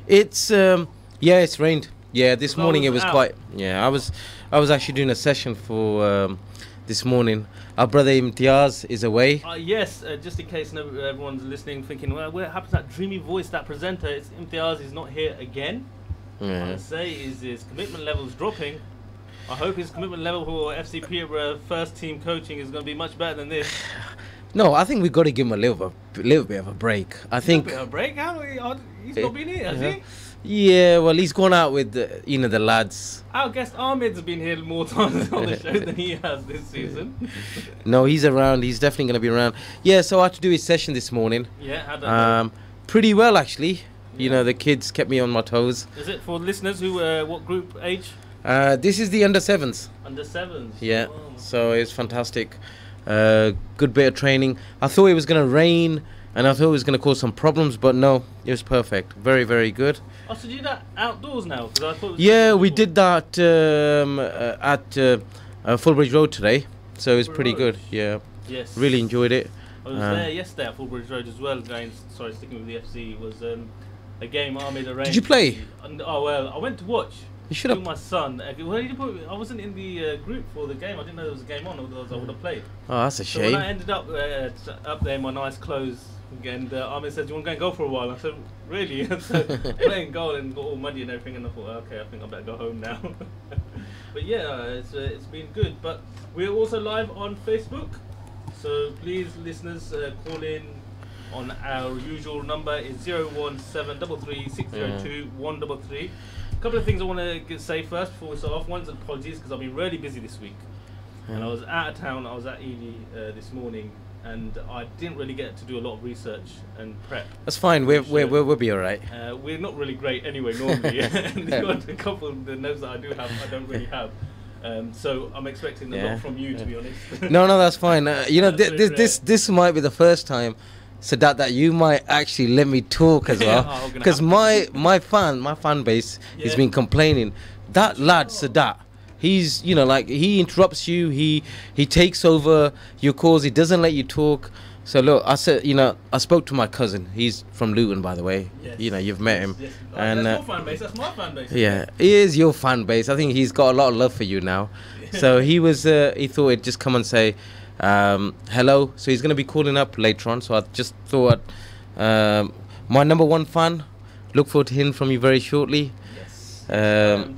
It's yeah, it's rained. Yeah, this I morning it was was out. quite. Yeah, I was actually doing a session for this morning. Our brother Imtiaz is away. Yes, just in case everyone's listening, thinking, well, what happened to that dreamy voice, that presenter? It's Imtiaz is not here again. Yeah. I say is his commitment level's dropping. I hope his commitment level for FC Peterborough first team coaching is going to be much better than this. No, I think we got to give him a little bit of a break. I think. A bit of a break? He's not been here, has he? Yeah, well, he's gone out with the lads. Our guest Ahmed's been here more times on the show than he has this season. No, he's around. He's definitely going to be around. Yeah, so I had to do his session this morning. Yeah, how'd that go? Pretty well actually. Yeah. You know, the kids kept me on my toes. Is it for listeners who what group age? This is the under sevens. Under sevens. Yeah, Oh. so it's fantastic. Good bit of training. I thought it was going to rain and I thought it was going to cause some problems, but no, it was perfect. Very, very good. Oh, so you do that outdoors now? 'Cause I thought it was Yeah, we did that at Fullbridge Road today, so it was pretty good. Yeah, Yes. really enjoyed it. I was there yesterday at Fullbridge Road as well. Sticking with the FC was a game Ahmed arranged. Did you play? Oh well, I went to watch. You should With have. my son. Well, I wasn't in the group for the game. I didn't know there was a game on, otherwise I would have played. Oh, that's a So when I shame. ended up there in my nice clothes, and Ahmed said, "Do you want to go and go for a while?" I said, "Really?" So playing goal and got all muddy and everything, and I thought, okay, I think I better go home now. But yeah, it's been good. But we're also live on Facebook, so please, listeners, call in on our usual number is 01733602133. A couple of things I want to say first before we start off. One's apologies because I've been really busy this week, and I was out of town. I was at Ely this morning, and I didn't really get to do a lot of research and prep. That's fine. We'll be all right. We're not really great anyway normally, and a couple of the notes that I do have, I don't really have. So I'm expecting a lot from you, to be honest. No, that's fine. You know, That's very this might be the first time, Sadat, that you might actually let me talk as well, Oh, because my fan base has Yeah. been complaining. That lad Sadat, he's like he interrupts you, he takes over your calls, he doesn't let you talk. So look, I said, I spoke to my cousin. He's from Luton, by the way. Yes. You've met him. Yes. And that's your fan base. That's my fan base. yeah, he is your fan base. I think he's got a lot of love for you now. So he thought he'd just come and say hello. So he's going to be calling up later on. So I just thought my number one fan. Look forward to hearing from you very shortly. Yes.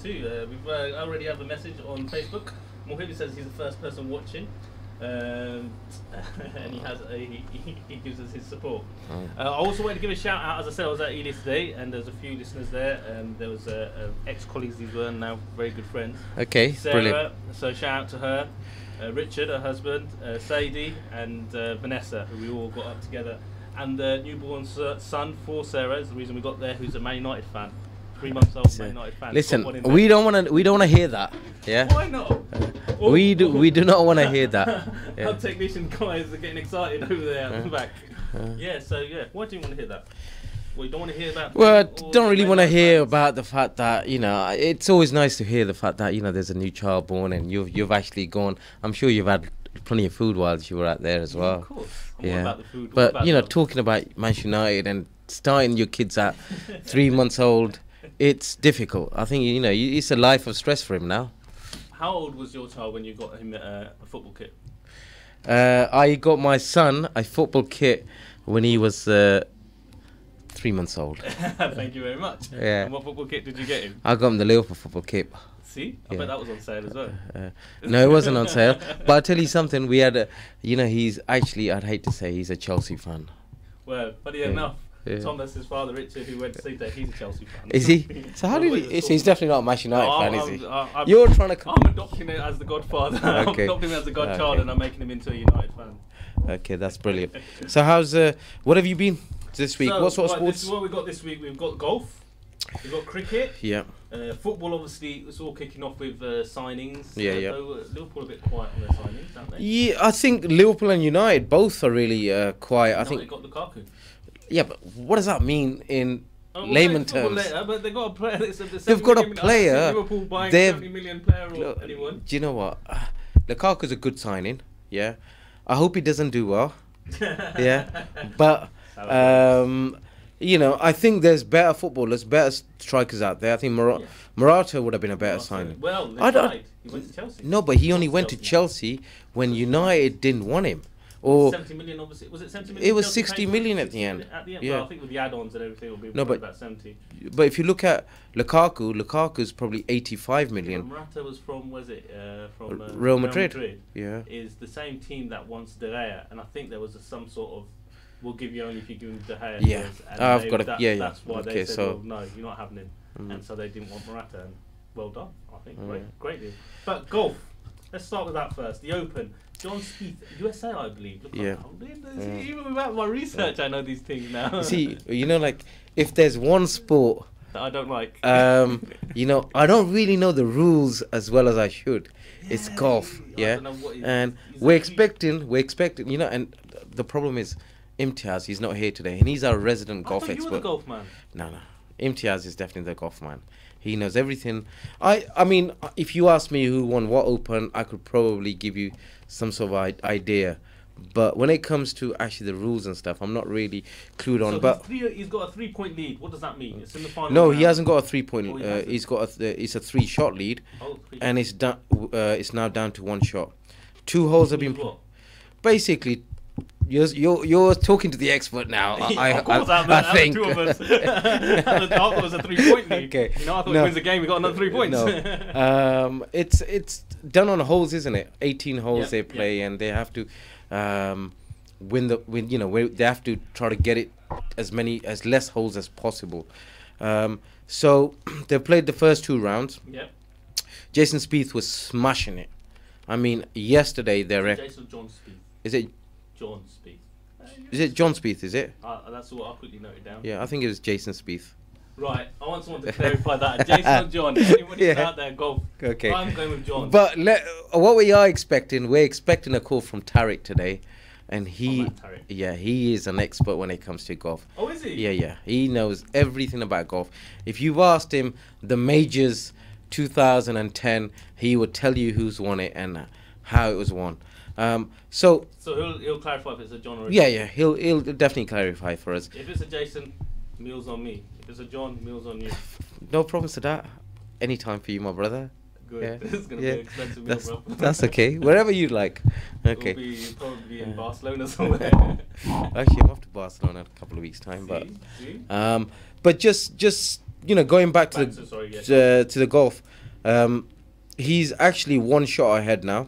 Too. We've already have a message on Facebook. Mohib says he's the first person watching. And he gives us his support. I also wanted to give a shout out. As I said, I was at Ely today, and there's a few listeners there. And there was ex-colleagues, these were now very good friends. Okay, Sarah, brilliant. so shout out to her. Richard, her husband, Sadie, and Vanessa, who we all got up together, and the newborn son for Sarah is the reason we got there, who's a Man United fan. 3 months old Man United fan. Listen, Got one in there. we don't want to hear that. Yeah. Why not? We do not want to hear that. Yeah. Our technician guys are getting excited over there at the back. Yeah, so yeah, why do you want to hear that? Well, you don't want to hear about. Well, I or don't really Man want to United hear fans? about the fact that it's always nice to hear the fact that there's a new child born and you've actually gone. I'm sure you've had plenty of food whilst you were out there as well. Of course. What Yeah. about the food? What But about the- talking about Manchester United and starting your kids at 3 months old, it's difficult. I think it's a life of stress for him now. How old was your child when you got him a football kit? I got my son a football kit when he was 3 months old. Thank you very much. Yeah. And what football kit did you get him? I got him the Liverpool football kit. See, I Yeah. bet that was on sale as well. No, it wasn't on sale. But I'll tell you something. We had he's actually, I'd hate to say, he's a Chelsea fan. Well, funny Yeah. enough, Yeah. Thomas's father, Richard, who went to sleep there, he's a Chelsea fan. Is he? So how did Otherwise he? it's He's definitely not a Manchester United No, fan, is he? I'm- You're trying to. I'm adopting it as the godfather. I'm Okay. adopting him as the godchild, Okay. and I'm making him into a United fan. Okay, that's brilliant. So how's what have you been this week? So, What sort of right, sports? This is what we got this week. We've got golf. We've got cricket. Yeah. Football, obviously, it's all kicking off with signings. Yeah, yeah. Though, Liverpool a bit quiet on their signings, aren't they? Yeah, I think Liverpool and United both are really quiet. I They think. got Lukaku. Yeah, but what does that mean in Oh, well, layman it's football terms? later, but they got a player. They've got a player, Liverpool buying they've- 70 million player or Look, anyone. do you know what? Lukaku's a good signing. Yeah. I hope he doesn't do well. Yeah. But You know, I think there's better footballers, better strikers out there. I think Morata would have been a better signing. Well, they I don't. tried. He went to Chelsea. No, but he only Not went to Chelsea when United didn't want him. Or 70 million, obviously. Was it 70 million? it was Chelsea 60 paid for million it? at the end. At the end, Yeah. well, I think with the add-ons and everything, it'll be No, but- about 70. But if you look at Lukaku's probably 85 million. Morata was from, from Real Madrid. Yeah. Is the same team that wants De Gea, and I think there was some sort of, we'll give you only if you give him De Gea. Yeah. deals, and I've got it. that- Yeah, yeah. That's why Okay, they said, so- well, no, you're not having him. And so they didn't want Morata, and well done, I think. Mm. Great deal. But golf, let's start with that first. The Open. John Spieth, USA, I believe. Look, Yeah. Even without my research, I know these things now. You see, you know, like if there's one sport, that I don't like. you know, I don't really know the rules as well as I should. It's golf, I yeah. don't know what And he's we're like, expecting, you know, and the problem is Imtiaz, he's not here today, and he's our resident I golf thought you were the expert. golf man. No. Imtiaz is definitely the golf man. He knows everything. I mean, if you ask me who won what Open, I could probably give you some sort of idea. But when it comes to actually the rules and stuff, I'm not really clued on. So But he's got a 3-point lead. What does that mean? It's in the final. no, round. he hasn't got a 3-point. Oh, he hasn't? He's got it's a 3-shot lead, Oh, three. and it's done. It's now down to 1 shot. 2 holes have been What? basically. You're talking to the expert now. Of course, I think. two of us. The top was a 3-point lead. Okay. You know, I thought No. he wins the game. We got another 3 points. No. It's done on holes, isn't it? 18 holes Yeah, they play, and they have to win. You know, they have to try to get it as less holes as possible. So they played the first 2 rounds. Yep. Jason Spieth was smashing it. I mean, yesterday Jason John Spieth. is it John Spieth. is it John Spieth? Is it? That's what I quickly noted down. Yeah, I think it was Jason Spieth. Right. I want someone to clarify that. Jason or John? Anybody Yeah. out there, golf. Okay. I'm going with John. But what we are expecting, we're expecting a call from Tariq today, and Tariq. he is an expert when it comes to golf. Oh, is he? Yeah, he knows everything about golf. If you've asked him the majors 2010, he would tell you who's won it and how it was won. So he'll clarify if it's a John or a yeah, he'll definitely clarify for us. If it's a Jason, meals on me. If it's a John, meals on you. No problems to that. Anytime for you, my brother. Good. Yeah. This is going to be an expensive meal, bro. That's okay. Wherever you like. Okay. We'll be probably in Barcelona somewhere. Actually, I'm off to Barcelona in a couple of weeks' time, See? but just you know, going back to the golf, he's actually 1 shot ahead now.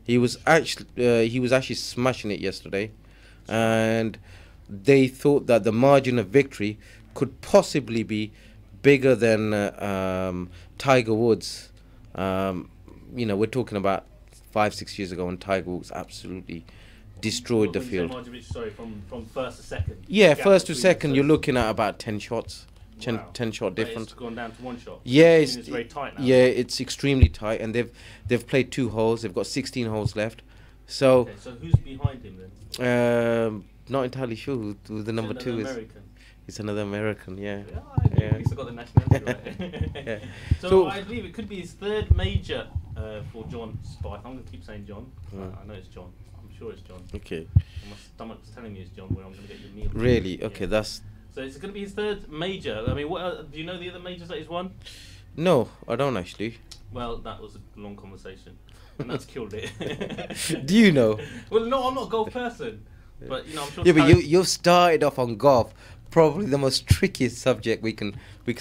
He was actually smashing it yesterday, and they thought that the margin of victory could possibly be bigger than Tiger Woods. You know, we're talking about 5-6 years ago when Tiger Woods absolutely destroyed the field. Sorry, from first to second. Yeah, Gap first to between second, the you're first. looking at about 10 shots. 10 shot But difference. It's gone down to 1 shot. Yeah, It's very tight now. Yeah, it's extremely tight, and they've played 2 holes. They've got 16 holes left. So, Okay, so who's behind him then? not entirely sure who the number 2 is. American. It's another American, yeah. Yeah, at least I got the nationality right. Yeah. So, So- I believe it could be his 3rd major for John Spieth. I'm going to keep saying John. I know it's John. I'm sure it's John. Okay. My stomach's telling me it's John. Where I'm going to get your meal. Really? Okay, Yeah. that's So it's going to be his 3rd major. I mean, what do you know the other majors that he's won? no, I don't actually. Well, that was a long conversation, and that's killed it. Do you know? Well, no, I'm not a golf person, but you know, I'm sure. Yeah, but Tarek- you've started off on golf, probably the most trickiest subject we can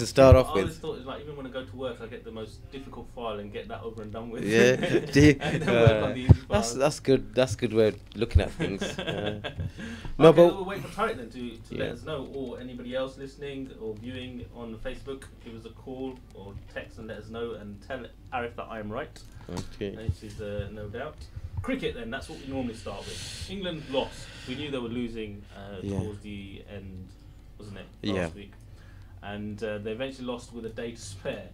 start off I always with. thought it's like even when I go to work, I get the most difficult file and get that over and done with. Yeah, do you- And then work on the easy files. that's good. That's good way of looking at things. No, but- we'll wait for Tarek then to Yeah. let us know, or anybody else listening or viewing on Facebook, give us a call or text and let us know, and tell Arif that I am right. Okay. This is no doubt. Cricket then, that's what we normally start with. England lost. We knew they were losing Yeah. towards the end, wasn't it, Yeah. last week? And they eventually lost with a day to spare.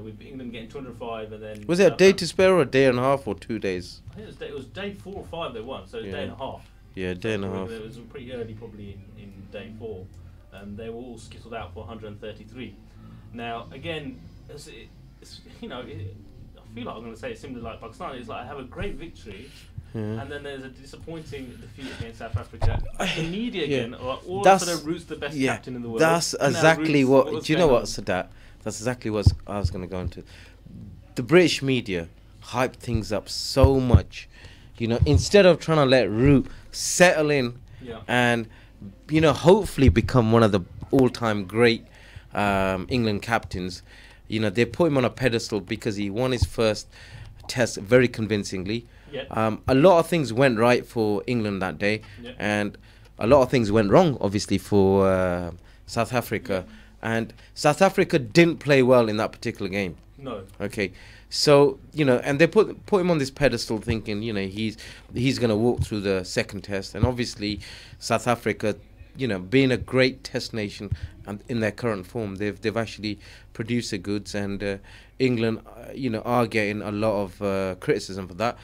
With England getting 205 and then... Was it a day to spare or a day and a half or 2 days? I think it was day 4 or 5 they won, so it was a day and a half. Yeah, day and a half. It was pretty early probably in day 4. They were all skittled out for 133. Now, again, it's you know... I feel like I'm going to say it's similar like Pakistan. It's like I have a great victory, and then there's a disappointing defeat against South Africa. The media again are all of a That's- sudden roots the best captain in the world. That's And now exactly roots what. what's Do you know going what, on. Sadat? That's exactly what I was going to go into. The British media hyped things up so much, instead of trying to let Root settle in Yeah. and, hopefully become one of the all-time great England captains. They put him on a pedestal because he won his first test very convincingly. Yeah. A lot of things went right for England that day, Yeah. and a lot of things went wrong, obviously, for South Africa. And South Africa didn't play well in that particular game. No. Okay, so and they put him on this pedestal, thinking he's going to walk through the second test, and obviously South Africa, being a great test nation and in their current form, they've actually produced the goods, and England, are getting a lot of criticism for that.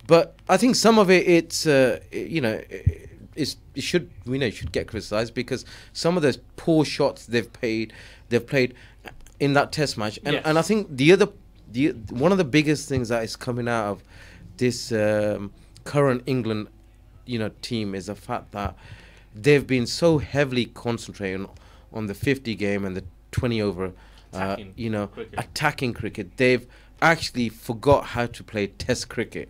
But I think some of it should get criticised, because some of the poor shots they've played in that test match, and Yes. and I think one of the biggest things that is coming out of this current England team is the fact that they've been so heavily concentrating on the 50 game and the 20 over attacking cricket. They've actually forgot how to play test cricket,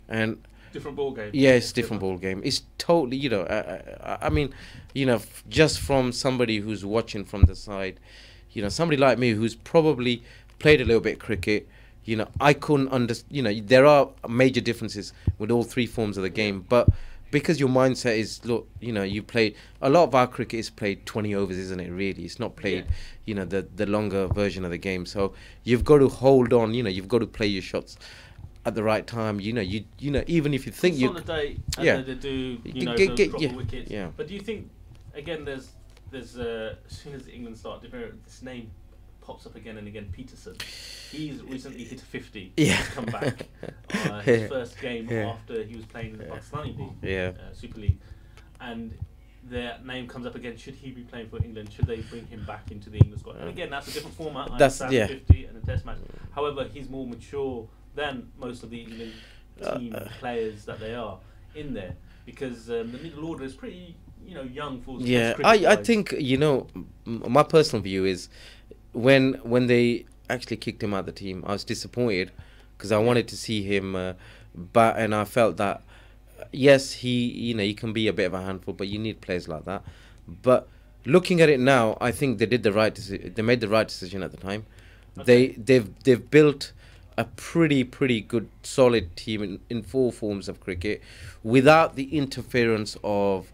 and Different ball game. yeah, it's different ball game. It's totally, I mean, just from somebody who's watching from the side, somebody like me who's probably played a little bit of cricket, I couldn't understand. There are major differences with all three forms of the game, but because your mindset is, look, you played a lot of our cricket is played 20 overs, isn't it? Really, it's not played, the longer version of the game. So you've got to hold on. You've got to play your shots at the right time. Even if you think you consolidate, and yeah. then they do, Get- those proper wickets. yeah. But do you think, again, there's as soon as England start, this name pops up again and again, Peterson. He's recently hit 50. Yeah. He's come back. His first game after he was playing in the Pakistani League, Super League, and their name comes up again. Should he be playing for England? Should they bring him back into the England squad? And again, that's a different format. I That's- understand yeah. 50 and a Test match. However, he's more mature than most of the England team players that they are in there, because the middle order is pretty, young for. Yeah, cricket I wise. think my personal view is when they actually kicked him out of the team, I was disappointed because I wanted to see him bat, and I felt that yes, he can be a bit of a handful, but you need players like that. But looking at it now, I think they did the right they made the right decision at the time. Okay. They've built a pretty good solid team in four forms of cricket without the interference of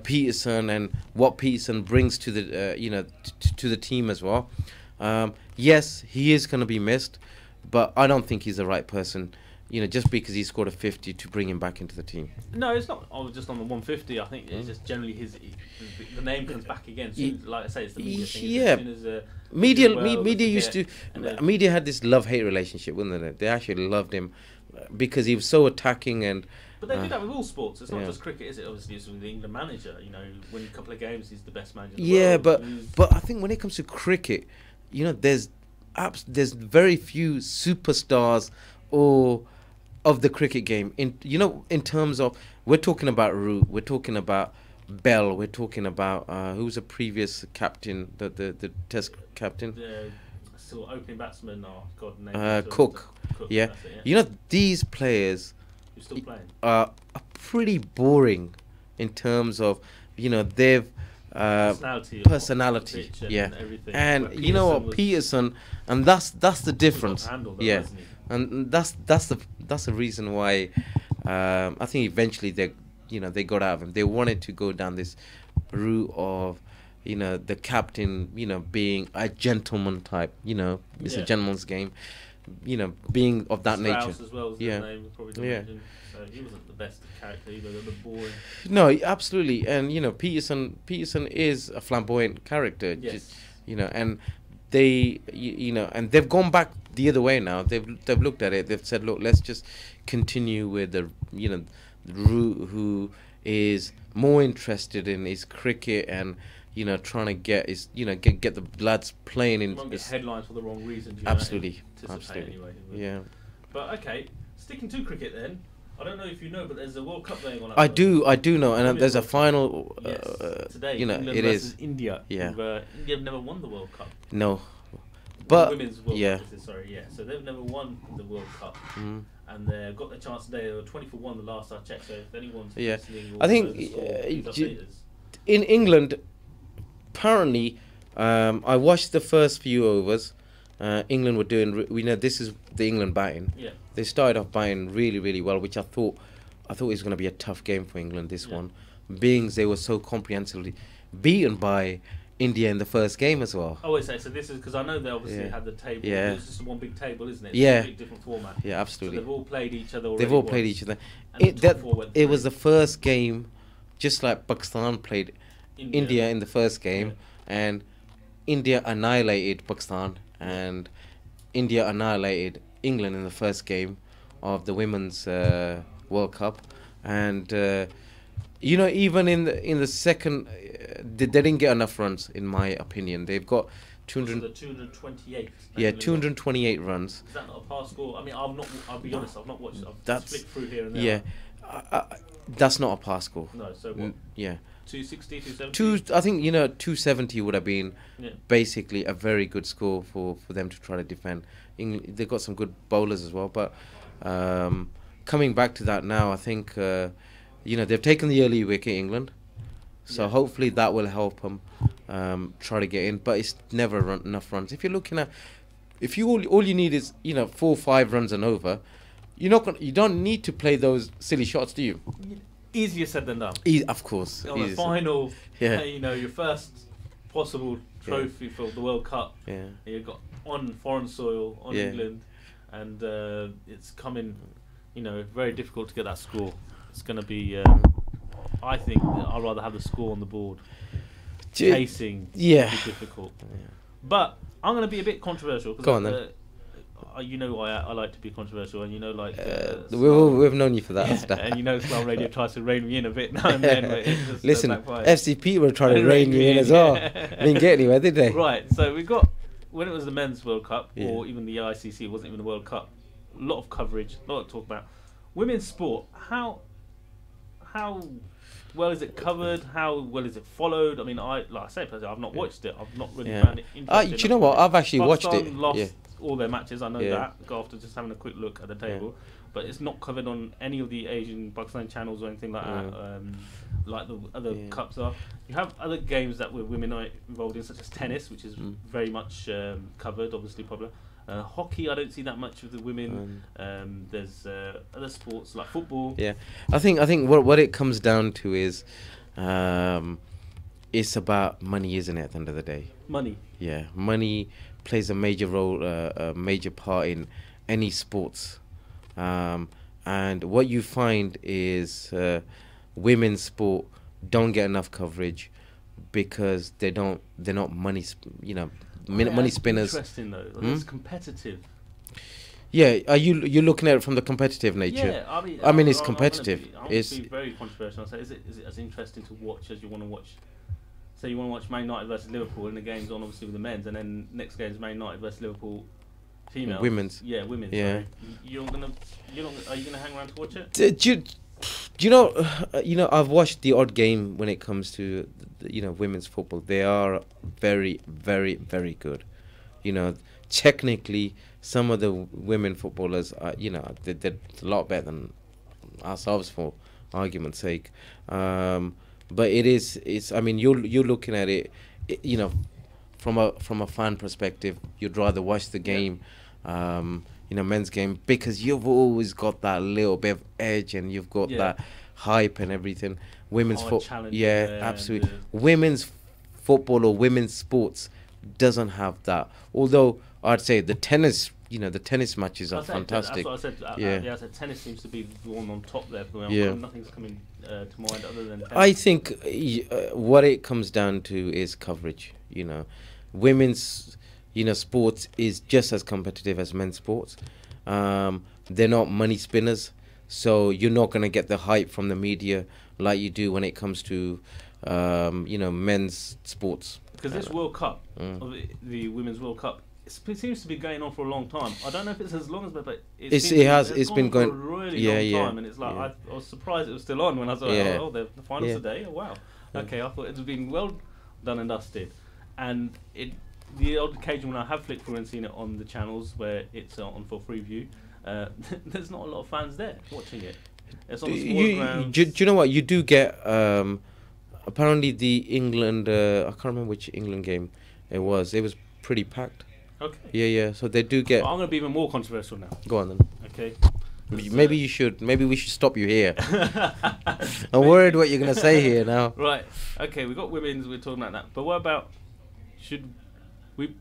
Peterson and what Peterson brings to the to the team as well. Yes, he is going to be missed, but I don't think he's the right person, just because he scored a 50 to bring him back into the team. No, it's not. Just on the 150. I think it's just generally the name comes back again. Soon, like I say, it's the media thing. Yeah. As soon as, Media used to. and then- Media had this love-hate relationship, wasn't it? They actually loved him because he was so attacking and. But they do that with all sports. It's not yeah. just cricket, is it? Obviously, it's with the England manager. Win a couple of games, he's the best manager. In the Yeah, world. but I think when it comes to cricket, there's very few superstars of the cricket game. In terms of, we're talking about Root, we're talking about Bell, we're talking about who was a previous captain, the Test captain. Still opening batsman. Oh God, name Cook. Yeah. That's it, These players Who's still playing? are pretty boring in terms of they've personality, pitch and yeah, everything. and Where you know what, was- Peterson, and that's the difference, got to handle that, yeah, hasn't he? and that's the reason why I think eventually they got out of him. They wanted to go down this route of the captain being a gentleman type, it's a Yeah. gentleman's game, being of that Strauss nature. as well was Yeah. his name, probably to Yeah. mention. So he wasn't the best character either. The boring. No, absolutely, and Peterson is a flamboyant character. Yes. And they, and they've gone back the other way now. They've looked at it. They've said, look, let's just continue with the Root, who is more interested in his cricket and trying to get his get the lads playing in. You won't get headlines for the wrong reasons. You Absolutely, don't anticipate absolutely, Anyway, yeah. But okay, Sticking to cricket, then I don't know if you know, but there's a World Cup going on. I do know, and there's a final. Yes, today. You know, England it versus is. India. Yeah. India have never won the World Cup. No, but Women's World yeah. Cup, sorry, yeah. So they've never won the World Cup, Mm. and they've got the chance today. They were 20-1 the last I checked. So if anyone's Yeah. listening, I think in England, apparently, I watched the first few overs. England were doing. We know this is the England batting. Yeah. They started off batting really, really well, which I thought it was going to be a tough game for England. This one, being they were so comprehensively beaten by India in the first game as well. I always say so. This is because I know they obviously Yeah. had the table. Yeah. It's just one big table, isn't it? It's Yeah. a big different format. Yeah, absolutely. So they've all played each other already. They've all played each other. And It, the top that, four went it was through. the first game, just like Pakistan played India in the first game, Yeah. and India annihilated Pakistan, and India annihilated England in the first game of the Women's World Cup, and you know, even in the second, they didn't get enough runs, in my opinion. They've got 200. The 228. Yeah, 228 runs. Is that not a pass score? I mean, I'll be honest, I've not watched. I've That's- flicked through here and there. Yeah, that's not a pass score. No, so what? Yeah. 260, 270? I think 270 would have been Yeah. basically a very good score for them to try to defend. They've got some good bowlers as well, but coming back to that now, I think they've taken the early wicket, England, so Yeah. hopefully that will help them try to get in. But it's never enough runs. If you're looking at, if you all you need is 4 or 5 runs and over, you don't need to play those silly shots, do you? Easier said than done. Of course. On the final, Yeah. your first possible trophy for the World Cup. Yeah. You've got on foreign soil, on Yeah. England, and it's coming, very difficult to get that score. It's going to be, I think, I'd rather have the score on the board. Chasing Yeah. would be difficult. But I'm going to be a bit controversial. Go on then. I like to be controversial, and We've known you for that. and Salaam Radio tries to rein me in a bit now and then. But it just, Listen, backfires. FCP were trying to rein you in as well. Didn't get anywhere, did they? Right, so we got, when it was the Men's World Cup, Yeah. or even the ICC, it wasn't even the World Cup, a lot of coverage, a lot to talk about. Women's sport, how well is it covered? How well is it followed? I mean, like I say, I've not watched it. I've not really found it interesting. Do you know what? I've actually watched it. Pakistan lost Yeah. all their matches, I know Yeah. that, after just having a quick look at the table. But it's not covered on any of the Asian Pakistan channels or anything like that, like the other cups are. You have other games that women are involved in, such as tennis, which is very much covered, obviously popular. Hockey, I don't see that much of the women. There's other sports like football. Yeah, I think what it comes down to is, it's about money, isn't it? At the end of the day, Money. yeah, money plays a major role, a major part in any sports. And what you find is women's sport don't get enough coverage because they're not money, money spinners. Interesting though. It's competitive. Yeah, you're looking at it from the competitive nature? Yeah, I mean, it's I'm competitive. I'm gonna be very controversial. I'll say, is it as interesting to watch as you want to watch? Say you want to watch Man United versus Liverpool, and the game's on obviously with the men's, and then next game's Man United versus Liverpool, females. Women's. Yeah, women's. Yeah. Sorry. Are you gonna hang around to watch it? Do you know? I've watched the odd game when it comes to women's football. They are very, very, very good. Technically, some of the women footballers are, they're a lot better than ourselves, for argument's sake. But it's. I mean, you're looking at it, from a fan perspective. You'd rather watch the game. Men's game, because you've always got that little bit of edge and you've got that hype and everything. Women's football, absolutely. Women's football or women's sports doesn't have that. Although I'd say the tennis, the tennis matches are fantastic. That's what I said. I said tennis seems to be the one on top there. Nothing's coming to mind other than tennis. I think what it comes down to is coverage. Women's sports is just as competitive as men's sports. They're not money spinners, so you're not going to get the hype from the media like you do when it comes to, men's sports. Because this World Cup, the Women's World Cup, it seems to be going on for a long time. I don't know if it's as long as, but it's been going for a really yeah, long time, and it's like I was surprised it was still on when I was like, oh, the finals today. Oh wow, okay. I thought it had been well done and dusted, and the odd occasion when I have flicked through and seen it on the channels where it's on for free view, there's not a lot of fans there watching it. It's on the small grounds. Do you know what you do get? Apparently, the England I can't remember which England game it was. It was pretty packed. Okay. Yeah. So they do get. Well, I'm going to be even more controversial now. Go on then. Okay. Maybe you should. Maybe we should stop you here. I'm worried what you're going to say here now. Right. Okay. We got women's. We're talking about that. But what about? Should we?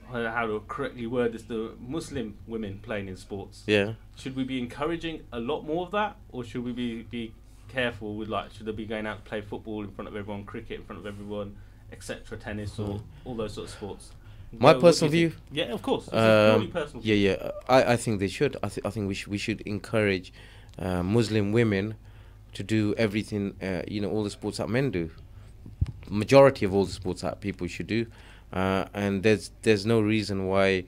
I don't know how to correctly word this. The Muslim women playing in sports. Yeah. Should we be encouraging a lot more of that, or should we be careful with should they be going out to play football in front of everyone, cricket in front of everyone, etc., tennis or all those sort of sports? My personal view. Yeah, of course. It's a purely personal view. Yeah. I think they should. I think we should encourage Muslim women to do everything. All the sports that men do. Majority of all the sports that people should do, and there's no reason why.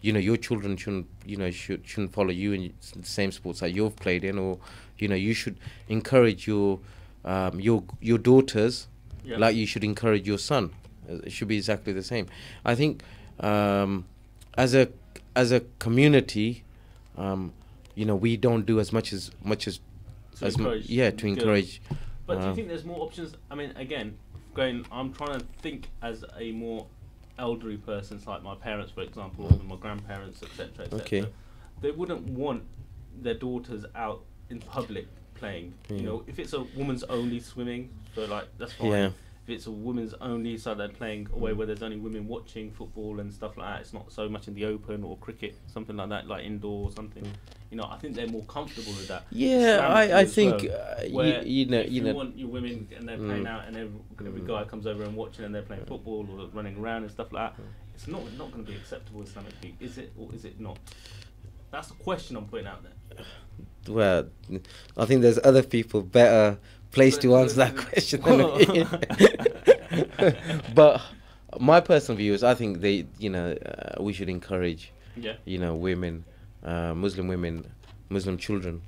Your children shouldn't follow you in the same sports that you've played in, or you should encourage your daughters like you should encourage your son. It should be exactly the same. I think as a community, we don't do as much as to encourage. But do you think there's more options? I mean, again, I'm trying to think as a more elderly person, like my parents, for example, or my grandparents, etc. Okay. They wouldn't want their daughters out in public playing. If it's a woman's only swimming, so that's fine. Yeah. If it's a women's only, so they're playing away where there's only women watching football and stuff like that. It's not so much in the open or cricket, something like that, like indoor or something. I think they're more comfortable with that. Yeah, I think you want your women and they're playing out, and every guy comes over and watching, and they're playing football or running around and stuff like that. It's not going to be acceptable Islamically, is it, or is it not? That's the question I'm putting out there. Well, I think there's other people better placed to answer that question than me. But my personal view is, I think we should encourage, women, Muslim women, Muslim children,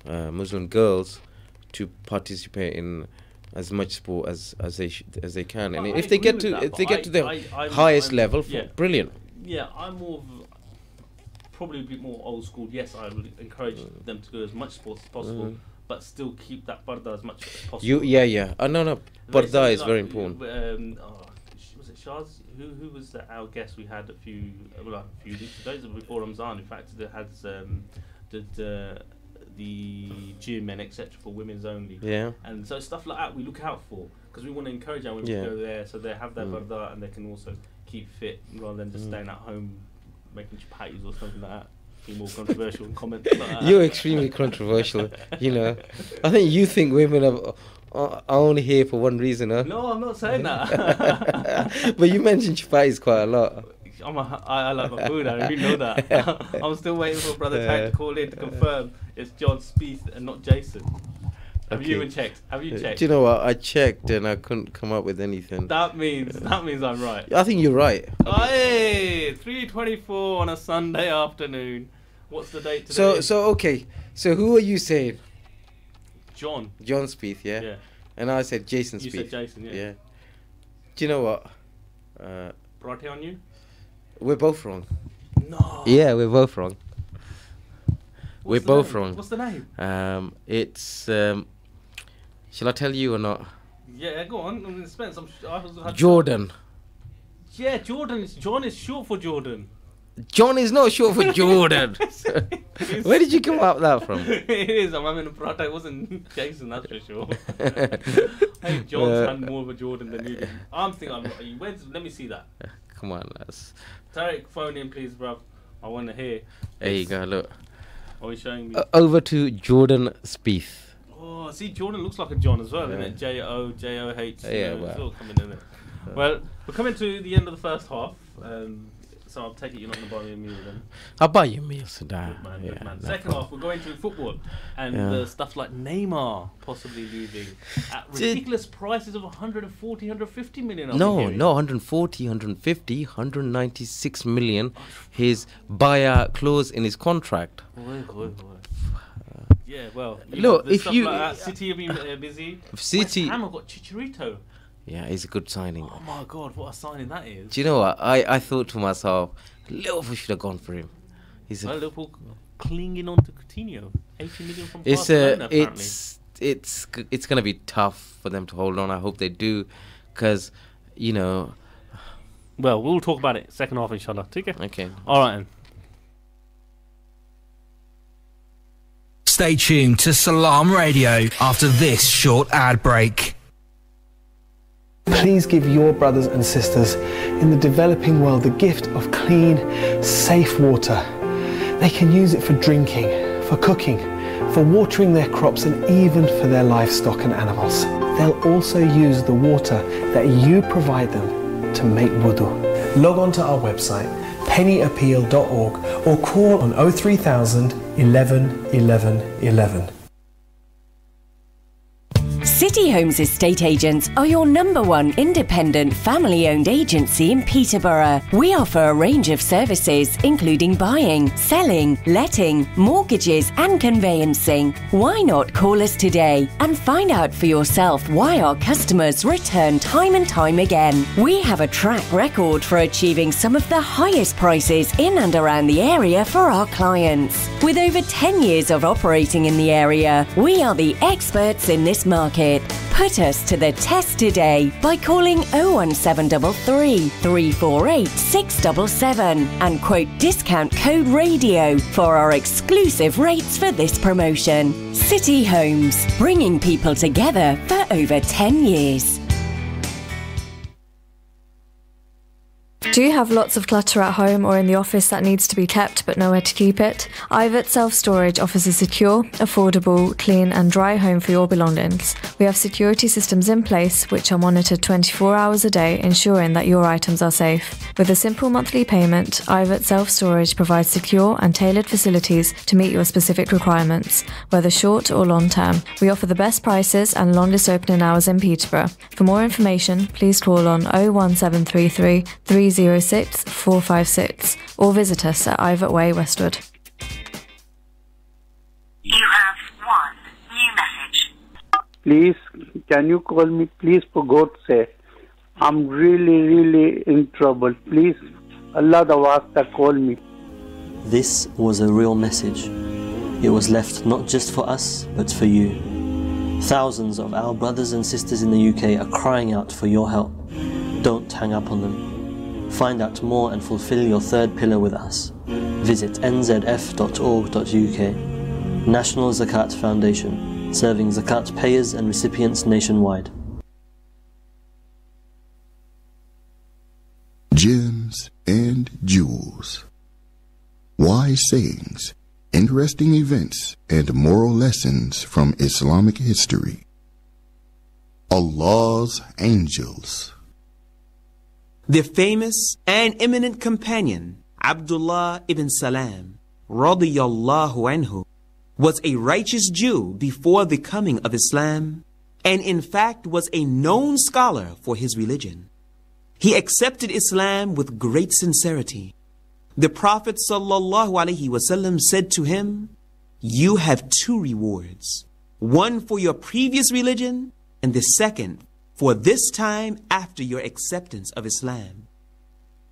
Muslim girls to participate in as much sport as they can, and if they get to the highest level, brilliant. Yeah, I'm more of probably a bit more old school. Yes, I would encourage them to do as much sports as possible, but still keep that parda as much as possible. No, parda is very important. Was it Shaz? Who was our guest we had a few days before Ramzan? In fact, that had the gym and etc. for women's only. Yeah. And so stuff like that we look out for, because we want to encourage our women to go there, so they have their parda and they can also keep fit rather than just staying at home making chapatis or something like that. Be more controversial in comments like that. You're extremely controversial. I think you think women are only here for one reason, huh? No, I'm not saying that. But you mentioned chapatis quite a lot. I like my food, you know that. I'm still waiting for Brother Tag to call in to confirm it's John Spieth and not Jason. Have you even checked? Have you checked? Do you know what? I checked and I couldn't come up with anything. That means I'm right. I think you're right. Hey, 3:24 on a Sunday afternoon. What's the date today? Okay. So who are you saying? John Spieth, yeah? Yeah. And I said Jason Spieth. You said Jason, yeah. Do you know what? Parate on you? We're both wrong. No. Yeah, we're both wrong. We're both wrong. What's the name? It's shall I tell you or not? Yeah, go on. I'm in suspense. Jordan. Yeah, Jordan. John is short for Jordan. John is not short for Jordan. Where did you come up with that from? It is. I'm having a parate. It wasn't Jason, that's for sure. I think John's had more of a Jordan than you did. I'm thinking, let me see that. Come on, lads. Tarek, phone in, please, bruv. I want to hear. There you go, look. Are you showing me? Over to Jordan Spieth. Oh, see, Jordan looks like a John as well, isn't it? Joh. Yeah, It's all coming in it. Well, we're coming to the end of the first half. So I'll take it you're not going to buy me a meal then. I'll buy you a meal, Sadar. Good man, Yeah, good man. no Second problem. half, we're going to football. And stuff like Neymar possibly leaving at ridiculous prices of 140, 150 million. No, 140, 150, 196 million. His buyout clause in his contract. Yeah, well, look, if stuff you like that, City have been busy. City, West Ham have got Chicharito. yeah, he's a good signing. Oh my God, what a signing that is! Do you know what? I thought to myself, Liverpool should have gone for him. He's Liverpool clinging on to Coutinho, 80 million from Barcelona. It's gonna be tough for them to hold on. I hope they do, because Well, we'll talk about it second half, inshallah. Okay. All right, then. Stay tuned to Salaam Radio after this short ad break. Please give your brothers and sisters in the developing world the gift of clean, safe water. They can use it for drinking, for cooking, for watering their crops, and even for their livestock and animals. They'll also use the water that you provide them to make wudu. Log on to our website, pennyappeal.org, or call on 03000 11 11 11. City Homes Estate Agents are your #1 independent family-owned agency in Peterborough. We offer a range of services including buying, selling, letting, mortgages and conveyancing. Why not call us today and find out for yourself why our customers return time and time again. We have a track record for achieving some of the highest prices in and around the area for our clients. With over 10 years of operating in the area, we are the experts in this market. Put us to the test today by calling 01733 348 677 and quote discount code RADIO for our exclusive rates for this promotion. City Homes, bringing people together for over 10 years. Do you have lots of clutter at home or in the office that needs to be kept but nowhere to keep it? Ivet Self-Storage offers a secure, affordable, clean and dry home for your belongings. We have security systems in place which are monitored 24 hours a day, ensuring that your items are safe. With a simple monthly payment, Ivet Self-Storage provides secure and tailored facilities to meet your specific requirements, whether short or long term. We offer the best prices and longest opening hours in Peterborough. For more information, please call on 01733 306 456 or visit us at Ivet Way, Westwood. You have one new message. Please, can you call me, please, for God's sake? I'm really in trouble. Please, Allah the Wasta, call me. This was a real message. It was left not just for us, but for you. Thousands of our brothers and sisters in the UK are crying out for your help. Don't hang up on them. Find out more and fulfill your third pillar with us. Visit nzf.org.uk. National Zakat Foundation, serving zakat payers and recipients nationwide. Gems and jewels. Wise sayings, interesting events, and moral lessons from Islamic history. Allah's angels. The famous and eminent companion, Abdullah ibn Salaam, radiyallahu anhu, was a righteous Jew before the coming of Islam, and in fact was a known scholar for his religion. He accepted Islam with great sincerity. The Prophet sallallahu alaihi wasallam said to him, "You have two rewards, one for your previous religion, and the second for this time after your acceptance of Islam."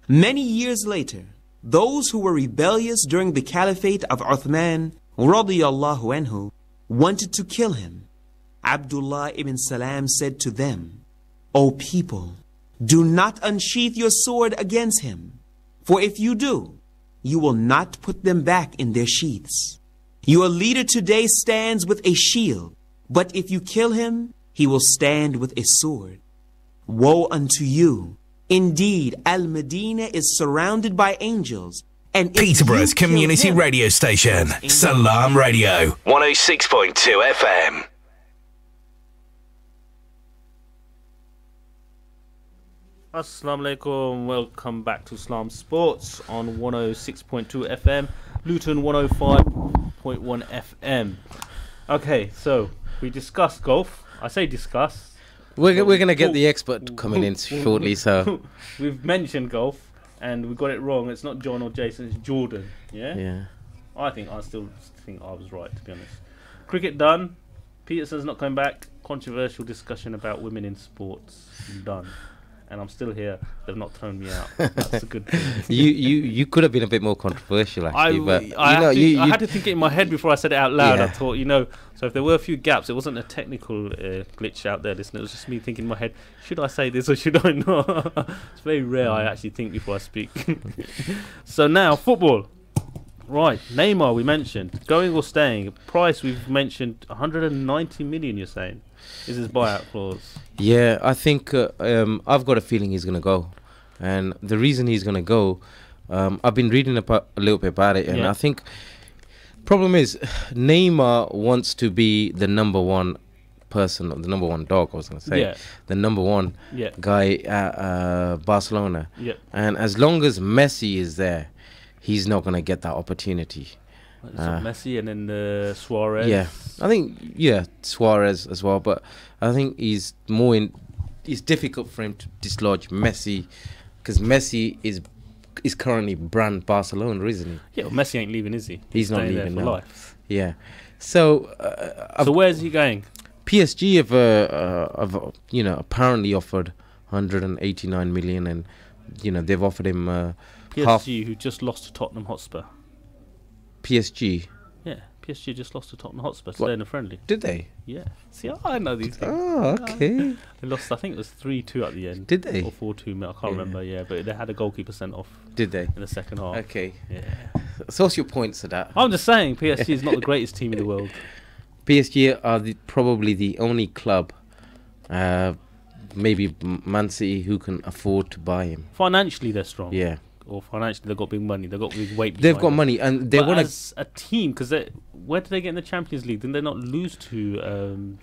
Many years later, those who were rebellious during the caliphate of Uthman radiyallahu anhu wanted to kill him. Abdullah ibn Salam said to them, "O people, do not unsheath your sword against him, for if you do, you will not put them back in their sheaths. Your leader today stands with a shield, but if you kill him, he will stand with a sword. Woe unto you! Indeed, Al-Medina is surrounded by angels, and Peterborough's community radio station, Salaam Radio, 106.2 FM. Assalamu alaikum. Welcome back to Salaam Sports on 106.2 FM, Luton 105.1 FM. Okay, so we discussed golf. I say discuss. We're going to get the expert coming in shortly, so... We've mentioned golf, and we got it wrong. It's not John or Jason, it's Jordan. Yeah? Yeah. I still think I was right, to be honest. Cricket done. Peterson's not coming back. Controversial discussion about women in sports done. And I'm still here. They've not thrown me out. That's a good thing. You could have been a bit more controversial, actually. I had to think it in my head before I said it out loud. Yeah. I thought, so if there were a few gaps, it wasn't a technical glitch out there, listen. It was just me thinking in my head, should I say this or should I not? It's very rare I actually think before I speak. So now, football. Right, Neymar we mentioned. Going or staying. Price we've mentioned 190 million, you're saying, is his buyout clause. Yeah, I think I've got a feeling he's going to go. And the reason he's going to go, I've been reading a little bit about it, and I think problem is Neymar wants to be the number one person, or the number one dog, I was going to say. The number one guy at Barcelona. And as long as Messi is there, he's not going to get that opportunity. Messi and then Suarez. Yeah, I think Suarez as well, but I think he's more in. It's difficult for him to dislodge Messi because Messi is currently brand Barcelona, isn't he? Yeah, well, Messi ain't leaving, is he? He's not leaving for now. life. Yeah, so where's he going? PSG have apparently offered 189 million, and they've offered him PSG, half. who just lost to Tottenham Hotspur. PSG. Yeah, PSG just lost to Tottenham Hotspur today in a friendly. Did they? Yeah. See, I know these things. Oh, okay. They lost, I think it was 3-2 at the end. Did they? Or 4-2, I can't remember, but they had a goalkeeper sent off. Did they? In the second half. Okay. Yeah. So what's your points to that? I'm just saying, PSG is not the greatest team in the world. PSG are probably the only club, maybe Man City, who can afford to buy him. Financially, they're strong. Yeah. Or financially, they've got big money. They've got big weight. They've got money, and they want as a team, because where did they get in the Champions League? Didn't they not lose to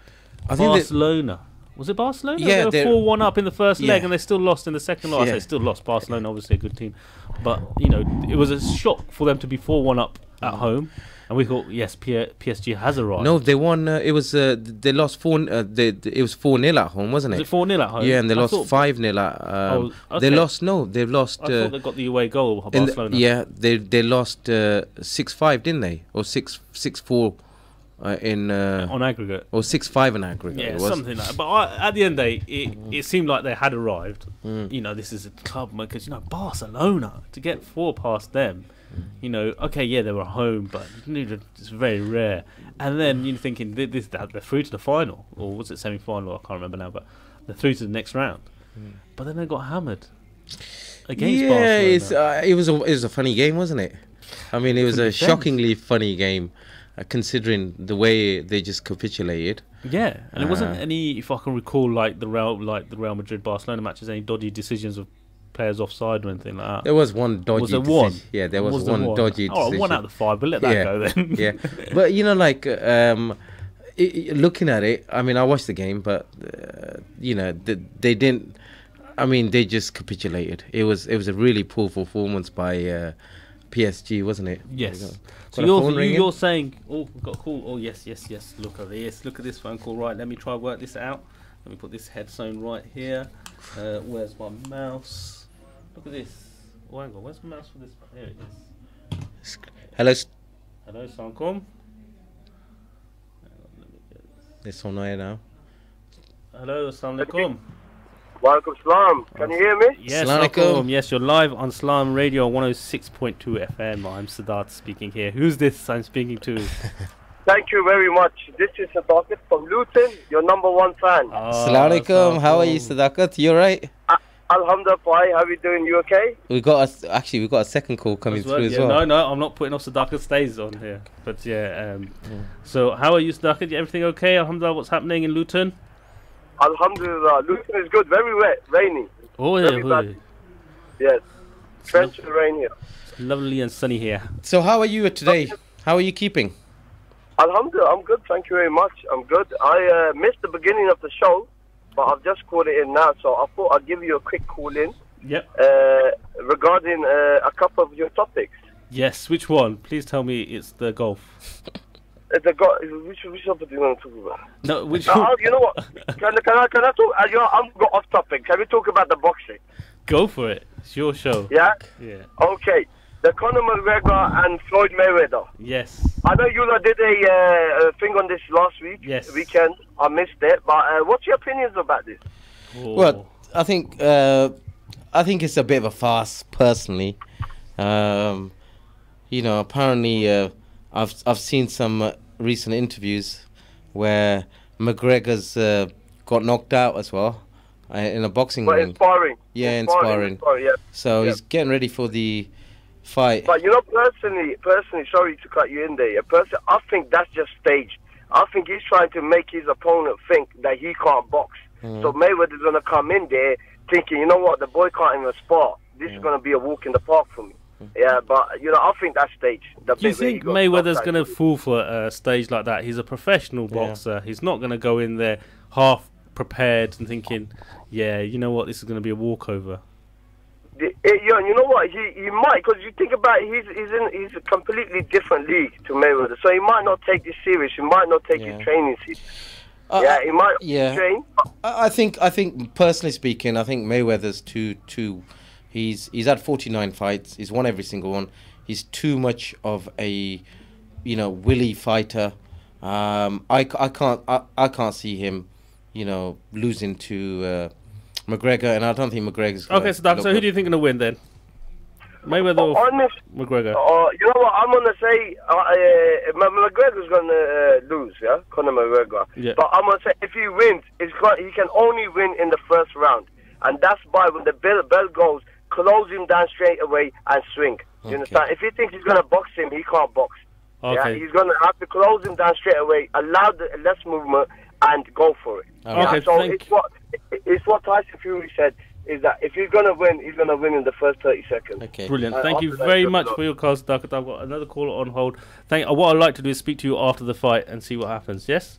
Barcelona? Was it Barcelona? Yeah, they were 4-1 up in the first leg, and they still lost in the second leg. I say still lost. Barcelona, obviously a good team, but it was a shock for them to be 4-1 up at home. And we thought, yes, PSG has arrived. No, they won. It was they lost 4. It was 4-0 at home, wasn't it? Was it 4-0 at home? Yeah, and they lost 5-0 at. Okay. They lost. No, they've lost. I thought they got the away goal. Barcelona. They lost 6-5, didn't they? Or 6-4 in on aggregate. Or 6-5 in aggregate. Yeah, something like that. But at the end of the day, it seemed like they had arrived. This is a club because Barcelona, to get 4 past them. They were home, but it's very rare. And then you're thinking they're through to the final, or was it semi-final? I can't remember now, but they're through to the next round. But then they got hammered against Barcelona. It was a funny game, wasn't it? I mean, it was a shockingly funny game, considering the way they just capitulated. Yeah, and it wasn't any, if I can recall, like the Real Madrid Barcelona matches, any dodgy decisions of players offside or anything like that. There was one dodgy decision. One? Yeah, there was one dodgy decision. 1 out of 5, but let that go then. Yeah, but looking at it, I mean, I watched the game, but they didn't. I mean, they just capitulated. It was a really poor performance by PSG, wasn't it? Yes. So you're saying, we've got a call. Oh yes. Look at this phone call. Right, let me try work this out. Let me put this headphone right here. Where's my mouse? Look at this. Oh, hang on. Where's my mouse for this? Here it is. Hello, Salaam. It's on air now. Hello, Salaam alaikum. Walaikum salam. Can you hear me? Yes, Salaam. Yes, you're live on Salaam Radio 106.2 FM. I'm Sadat speaking here. Who's this I'm speaking to? Thank you very much. This is Sadakat from Luton, your number 1 fan. Assalamu alaikum. How are you, Sadakat? You alright? Alhamdulillah, how are you doing? You okay? We got a second call coming through as well. No, I'm not putting off Sadakat stays on here. But so how are you, Sadakat? Everything okay? Alhamdulillah, what's happening in Luton? Alhamdulillah, Luton is good. Very wet, rainy. Yes, torrential rain here. It's lovely and sunny here. So how are you today? How are you keeping? Alhamdulillah, I'm good. Thank you very much. I'm good. I missed the beginning of the show. but I've just called it in now, so I thought I'd give you a quick call in. Yep. Regarding a couple of your topics. Yes, which one? Please tell me it's the golf. Which topic do you want to talk about? No, which you know what? Can I talk? I'm got off topic. Can we talk about the boxing? Go for it. It's your show. Yeah? Yeah. Okay. The Conor McGregor and Floyd Mayweather. Yes. I know you lot did a thing on this last weekend. I missed it. But what's your opinions about this? Well, I think it's a bit of a farce, personally. Apparently, I've seen some recent interviews where McGregor's got knocked out as well in a boxing ring. Inspiring. Yeah, inspiring. Yeah. So he's getting ready for the fight. But personally, sorry to cut you in there. I think that's just staged. I think he's trying to make his opponent think that he can't box. So Mayweather's gonna come in there thinking, you know what, the boy can't even spar. This is gonna be a walk in the park for me. Yeah, but I think that's staged. Do you think Mayweather's going to fall for a stage like that? He's a professional boxer. He's not going to go in there half prepared and thinking, yeah, you know what, this is going to be a walkover. You know what? He might, because you think about it, he's a completely different league to Mayweather, so he might not take this serious. He might not take his training serious. He might train. I think personally speaking, I think Mayweather's too. He's had 49 fights. He's won every single one. He's too much of a willy fighter. I can't see him losing to McGregor, and I don't think McGregor's okay. So who do you think is going to win then? Mayweather or McGregor? You know what? I'm gonna say McGregor's gonna lose. Yeah, Conor McGregor. Yeah. But I'm gonna say if he wins, he can only win in the first round, and that's by when the bell goes. Close him down straight away and swing. You understand? If he thinks he's going to box him, he can't box. Okay. Yeah? He's going to have to close him down straight away, allow the less movement, and go for it. Okay, so it's what Tyson Fury said, is that if he's going to win, he's going to win in the first 30 seconds. Okay. Brilliant. Thank you very much for your calls, Duck. I've got another caller on hold. What I'd like to do is speak to you after the fight and see what happens, yes?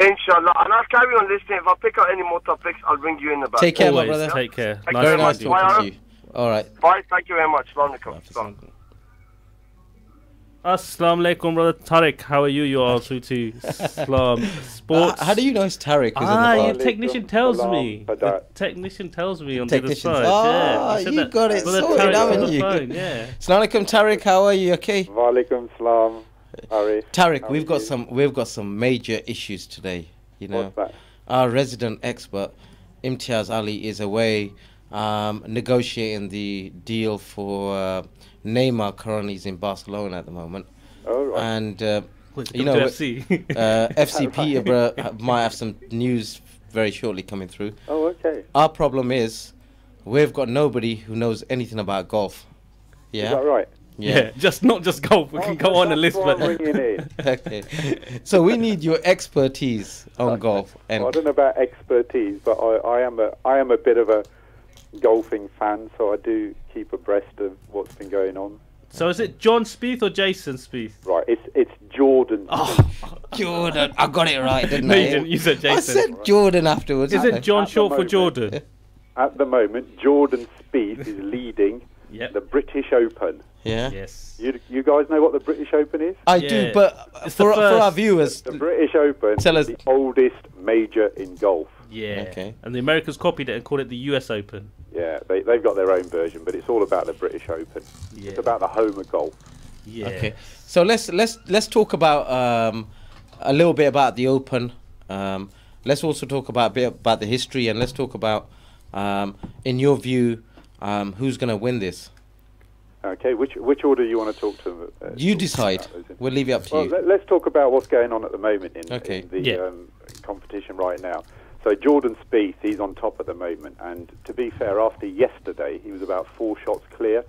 Inshallah. And I'll carry on listening. If I pick up any more topics, I'll bring you in about Take care, my brother. Take care. Very nice talking to you. All right. Bye. Thank you very much. Assalamu alaikum, brother Tariq. How are you? You are through to Salaam Sports. How do you know it's Tariq? Your technician tells me. The technician tells me on the other side. You got it sorted, haven't you? Assalamu alaikum, Tariq. How are you? Okay. Wa alaikum salam. Tariq, we've got some major issues today. What's that? Our resident expert Imtiaz Ali is away. Negotiating the deal for Neymar. Currently is in Barcelona at the moment. Oh, right. And FC. FC Peterborough might have some news very shortly coming through. Oh, okay. Our problem is we've got nobody who knows anything about golf. Yeah, is that right? Yeah, not just golf. We can go on a list, but okay. So we need your expertise on golf. And I don't know about expertise, but I am a bit of a golfing fan, so I do keep abreast of what's been going on. So is it John Spieth or Jason Spieth? Right, it's Jordan. Jordan, I got it right, didn't no, I? You didn't. You said Jason. I said Jordan afterwards. Is it John short for Jordan? At the moment, Jordan Spieth is leading the British Open. Yeah. Yes. You guys know what the British Open is? I do, but for our viewers, the British Open is the oldest major in golf. Yeah. Okay. And the Americans copied it and called it the US Open. Yeah, they've got their own version, but it's all about the British Open. Yeah. It's about the home of golf. Yeah. Okay. So let's talk about a little bit about the Open. Let's also talk about a bit about the history, and let's talk about, in your view, who's going to win this. Okay, which order you want to talk to? You decide. We'll leave it up to you. Let's talk about what's going on at the moment in the competition right now. So Jordan Spieth, he's on top at the moment, and to be fair, after yesterday, he was about 4 shots clear.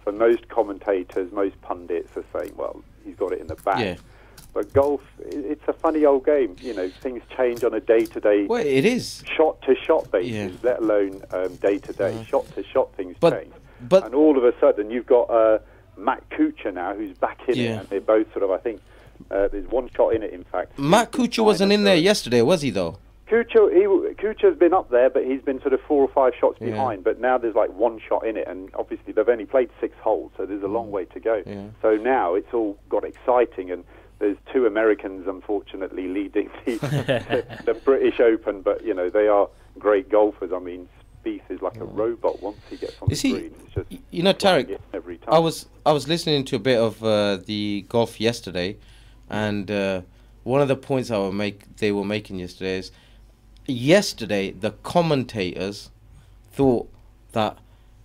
So most commentators, most pundits are saying, well, he's got it in the bag. Yeah. But golf, it's a funny old game. You know, things change on a day-to-day, well, it is shot-to-shot basis, let alone day-to-day, shot-to-shot things change. And all of a sudden, you've got Matt Kuchar now, who's back in it, and they're both sort of, I think, there's one shot in it, in fact. Matt Kuchar wasn't in there yesterday, was he, though? Kuchar's been up there, but he's been sort of 4 or 5 shots behind. But now there's like 1 shot in it, and obviously they've only played 6 holes, so there's a long way to go. Yeah. So now it's all got exciting, and there's 2 Americans, unfortunately, leading the British Open, but, you know, they are great golfers. I mean, Spieth is like a robot once he gets on the green. It's just you know, Tarek, every time. I was listening to a bit of the golf yesterday, and one of the points they were making yesterday is, yesterday the commentators thought that,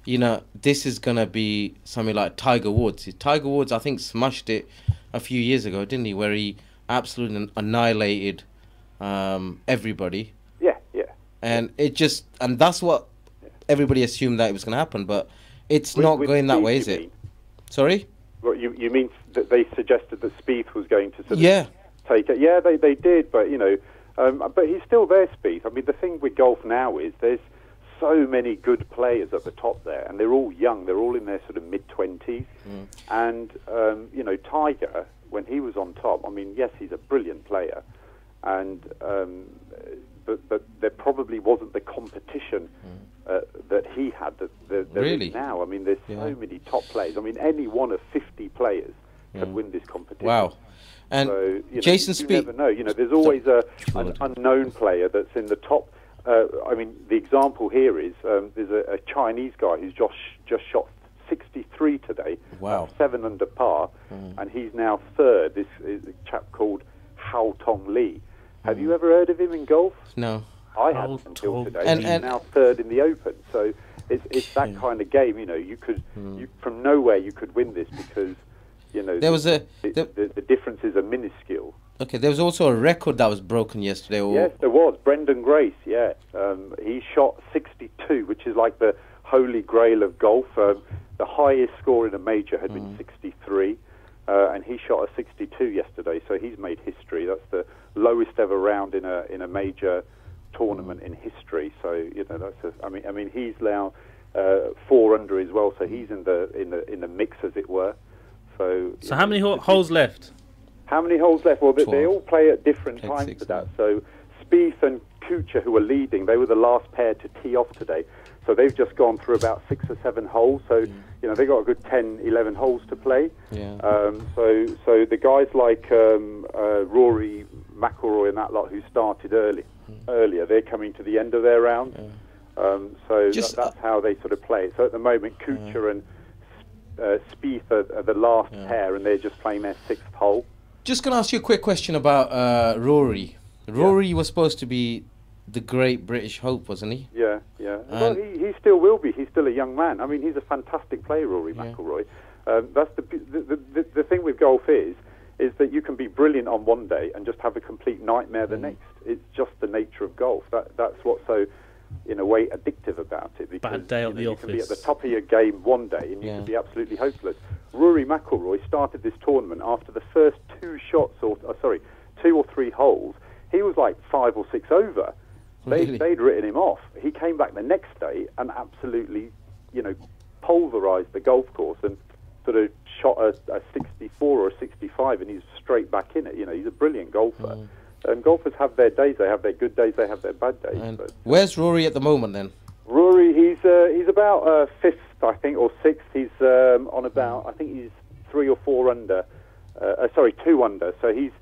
you know, this is going to be something like Tiger Woods. Tiger Woods, I think, smashed it a few years ago, didn't he, where he absolutely annihilated everybody. Yeah. And and that's what everybody assumed that it was going to happen, but it's not going that way, is it? Sorry? Well, you mean that they suggested that Spieth was going to sort of take it? Yeah, they did, but, you know, but he's still there, Spieth. I mean, the thing with golf now is there's so many good players at the top there, and they're all young. They're all in their sort of mid-20s. And, you know, Tiger, when he was on top, I mean, yes, he's a brilliant player, and but there probably wasn't the competition that he had that there is now. I mean, there's so many top players. I mean, any one of 50 players can win this competition. Wow. And so, you know, Jason you never know. You know, there's always an unknown player that's in the top. I mean, the example here is there's a Chinese guy who's just shot 63 today. Wow. 7 under par, and he's now third. This is a chap called Hao Tong Li. Have you ever heard of him in golf? No. I hadn't until today. And he's now third in the Open. So it's that kind of game. You know, you could from nowhere you could win this because, you know, there was the differences are minuscule. Okay, there was also a record that was broken yesterday. Yes, there was. Brendan Grace, he shot 62, which is like the holy grail of golf. The highest score in a major had been 63, and he shot a 62 yesterday, so he's made history. That's the lowest ever round in a major tournament in history. So, you know, I mean he's now 4 under as well, so he's in the mix, as it were. So how many holes left? How many holes left? Well, they all play at different times to that. So Spieth and Kuchar, who are leading, they were the last pair to tee off today. So they've just gone through about 6 or 7 holes. So, you know, they've got a good 10, 11 holes to play. Yeah. So the guys like Rory McIlroy and that lot who started earlier, they're coming to the end of their round. So that's how they sort of play it. So at the moment, Kuchar and Spieth are the last pair, and they're just playing their 6th hole. Just going to ask you a quick question about Rory. Rory was supposed to be the great British hope, wasn't he? Yeah. Well, he still will be. He's still a young man. I mean, he's a fantastic player, Rory McIlroy. That's the thing with golf is that you can be brilliant on one day and just have a complete nightmare the next. It's just the nature of golf. That's what's so, in a way, addictive about it. Because, bad day at the office. You can be at the top of your game one day and you can be absolutely hopeless. Rory McIlroy started this tournament after the first 2 or 3 holes. He was like 5 or 6 over. They'd written him off. He came back the next day and absolutely, you know, pulverised the golf course and sort of shot a 64 or a 65, and he's straight back in it. You know, he's a brilliant golfer. And golfers have their days. They have their good days. They have their bad days. But where's Rory at the moment then? Rory, he's about 5th, I think, or 6th. He's on about, I think he's 3 or 4 under. 2 under. So he's